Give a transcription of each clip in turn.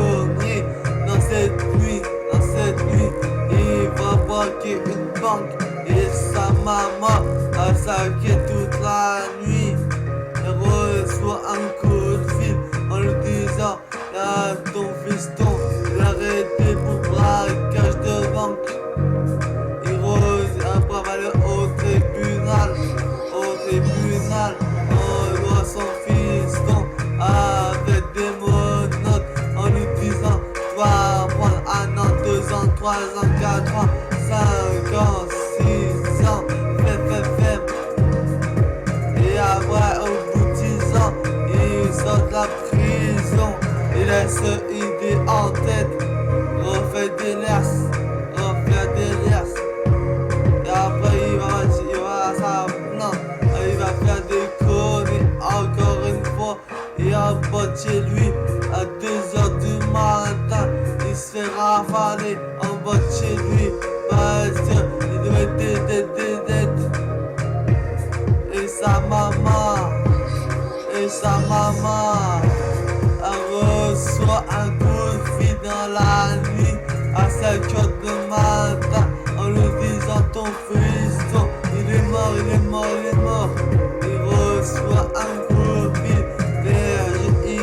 conneries. Dans cette nuit, il va braquer une banque. Et sa maman a saqué toute la nuit. Il reçoit un coup de fil en lui disant: y'a ton fiston, il a arrêté pour braquage de banque. Il après aller au tribunal. On voit son fiston avec des menottes en lui disant: tu vas prendre 1 an, 2 ans, 3 ans, 4 ans, 5 ans, 6 ans, fais. Et après, au bout de 10 ans, il sort de la prison. Il laisse une idée en tête, refait des liasses. Et après, il va faire des conneries encore une fois. Et en bas de chez lui, à 2 h du matin, il se fait rafaler en bas de chez lui. Parce qu'il doit être des. Et sa maman, elle reçoit un coup de fil dans la nuit à 5 h du matin en lui disant: ton fiston, il est mort. Il reçoit un coup de fil DRY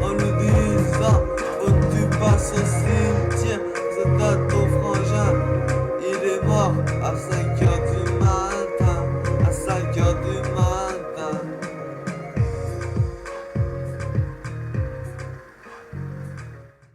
en lui disant: faut que tu passes au cimetière, c'est à ton frangin, il est mort à 5